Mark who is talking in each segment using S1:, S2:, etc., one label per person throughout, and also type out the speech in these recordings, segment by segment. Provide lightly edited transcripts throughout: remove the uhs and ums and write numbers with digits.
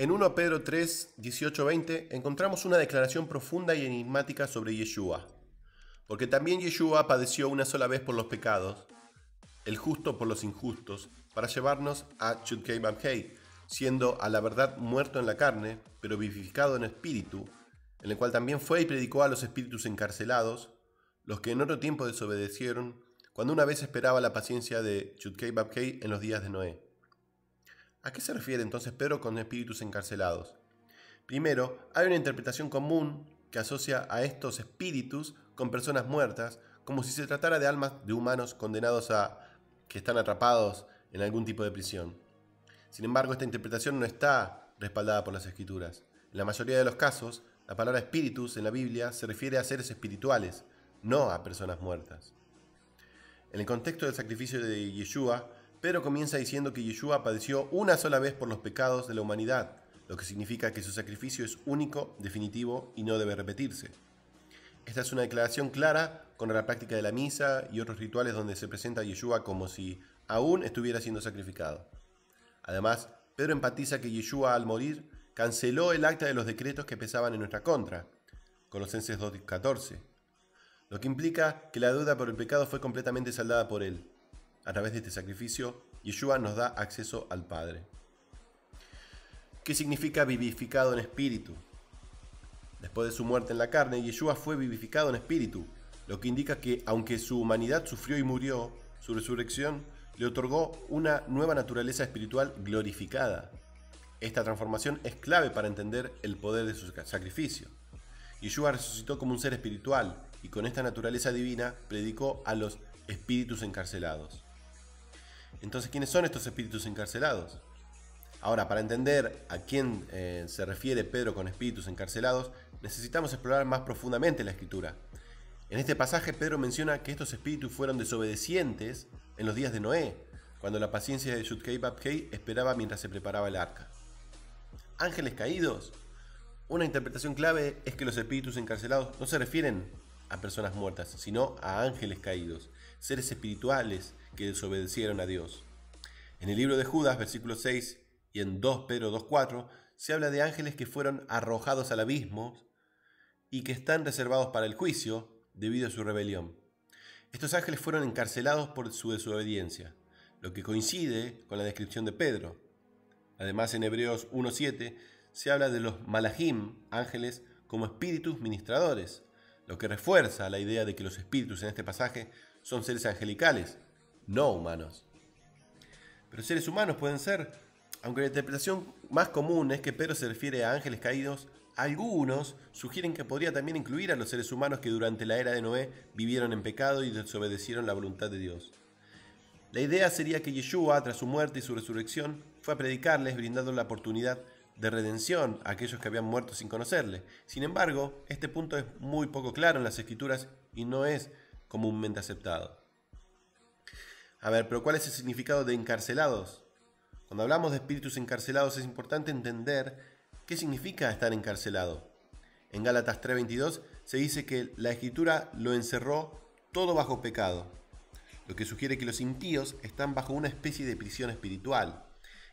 S1: En 1 Pedro 3, 18, 20 encontramos una declaración profunda y enigmática sobre Yeshua. Porque también Yeshua padeció una sola vez por los pecados, el justo por los injustos, para llevarnos a Yud-Kei Vav-Hei, siendo a la verdad muerto en la carne, pero vivificado en espíritu, en el cual también fue y predicó a los espíritus encarcelados, los que en otro tiempo desobedecieron, cuando una vez esperaba la paciencia de Yud-Kei Vav-Hei en los días de Noé. ¿A qué se refiere entonces Pedro con espíritus encarcelados? Primero, hay una interpretación común que asocia a estos espíritus con personas muertas, como si se tratara de almas de humanos condenados a que están atrapados en algún tipo de prisión. Sin embargo, esta interpretación no está respaldada por las Escrituras. En la mayoría de los casos, la palabra espíritus en la Biblia se refiere a seres espirituales, no a personas muertas. En el contexto del sacrificio de Yeshua, Pedro comienza diciendo que Yeshua padeció una sola vez por los pecados de la humanidad, lo que significa que su sacrificio es único, definitivo y no debe repetirse. Esta es una declaración clara contra la práctica de la misa y otros rituales donde se presenta a Yeshua como si aún estuviera siendo sacrificado. Además, Pedro enfatiza que Yeshua al morir canceló el acta de los decretos que pesaban en nuestra contra, Colosenses 2:14, lo que implica que la deuda por el pecado fue completamente saldada por él. A través de este sacrificio, Yeshua nos da acceso al Padre. ¿Qué significa vivificado en espíritu? Después de su muerte en la carne, Yeshua fue vivificado en espíritu, lo que indica que, aunque su humanidad sufrió y murió, su resurrección le otorgó una nueva naturaleza espiritual glorificada. Esta transformación es clave para entender el poder de su sacrificio. Yeshua resucitó como un ser espiritual y con esta naturaleza divina predicó a los espíritus encarcelados. Entonces, ¿quiénes son estos espíritus encarcelados? Ahora, para entender a quién se refiere Pedro con espíritus encarcelados, necesitamos explorar más profundamente la Escritura. En este pasaje, Pedro menciona que estos espíritus fueron desobedientes en los días de Noé, cuando la paciencia de Yud-Kei Vav-Hei esperaba mientras se preparaba el arca. ¿Ángeles caídos? Una interpretación clave es que los espíritus encarcelados no se refieren a personas muertas, sino a ángeles caídos, seres espirituales que desobedecieron a Dios. En el libro de Judas, versículo 6, y en 2 Pedro 2:4, se habla de ángeles que fueron arrojados al abismo y que están reservados para el juicio debido a su rebelión. Estos ángeles fueron encarcelados por su desobediencia, lo que coincide con la descripción de Pedro. Además, en Hebreos 1:7 se habla de los malajim, ángeles, como espíritus ministradores, lo que refuerza la idea de que los espíritus en este pasaje son seres angelicales, no humanos. Pero seres humanos pueden ser, aunque la interpretación más común es que Pedro se refiere a ángeles caídos, algunos sugieren que podría también incluir a los seres humanos que durante la era de Noé vivieron en pecado y desobedecieron la voluntad de Dios. La idea sería que Yeshua, tras su muerte y su resurrección, fue a predicarles brindando la oportunidad de redención a aquellos que habían muerto sin conocerle. Sin embargo, este punto es muy poco claro en las Escrituras y no es comúnmente aceptado. Pero ¿cuál es el significado de encarcelados? Cuando hablamos de espíritus encarcelados es importante entender qué significa estar encarcelado. En Gálatas 3:22 se dice que la Escritura lo encerró todo bajo pecado, lo que sugiere que los impíos están bajo una especie de prisión espiritual.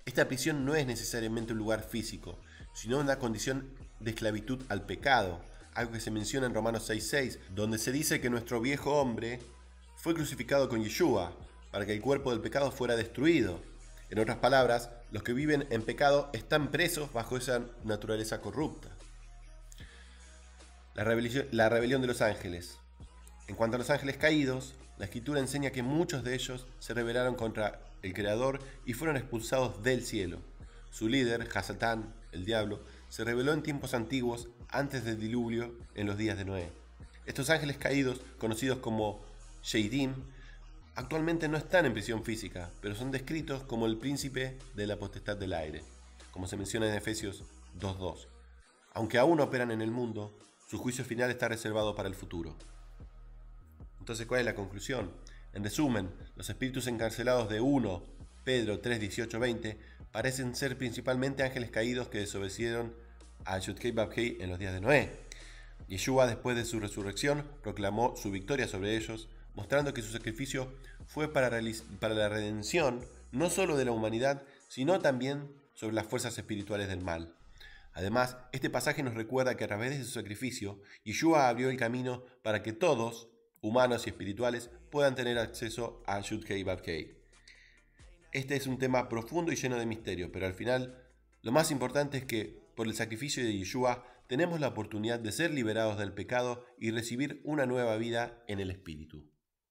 S1: Esta prisión no es necesariamente un lugar físico, sino una condición de esclavitud al pecado, algo que se menciona en Romanos 6:6, donde se dice que nuestro viejo hombre fue crucificado con Yeshua, para que el cuerpo del pecado fuera destruido. En otras palabras, los que viven en pecado están presos bajo esa naturaleza corrupta. La rebelión de los ángeles. En cuanto a los ángeles caídos, la Escritura enseña que muchos de ellos se rebelaron contra el Creador y fueron expulsados del cielo. Su líder, Hasatán, el diablo, se rebeló en tiempos antiguos antes del diluvio en los días de Noé. Estos ángeles caídos, conocidos como Sheidim, actualmente no están en prisión física, pero son descritos como el príncipe de la potestad del aire, como se menciona en Efesios 2:2. Aunque aún operan en el mundo, su juicio final está reservado para el futuro. Entonces, ¿cuál es la conclusión? En resumen, los espíritus encarcelados de 1 Pedro 3:18, 20 parecen ser principalmente ángeles caídos que desobedecieron a Yud-Kei Vav-Hei en los días de Noé. Yeshua, después de su resurrección, proclamó su victoria sobre ellos, mostrando que su sacrificio fue para la redención no solo de la humanidad, sino también sobre las fuerzas espirituales del mal. Además, este pasaje nos recuerda que a través de su sacrificio, Yeshua abrió el camino para que todos, humanos y espirituales, puedan tener acceso a Yud-Hei Vav-Hei. Este es un tema profundo y lleno de misterio, pero al final, lo más importante es que, por el sacrificio de Yeshua, tenemos la oportunidad de ser liberados del pecado y recibir una nueva vida en el Espíritu.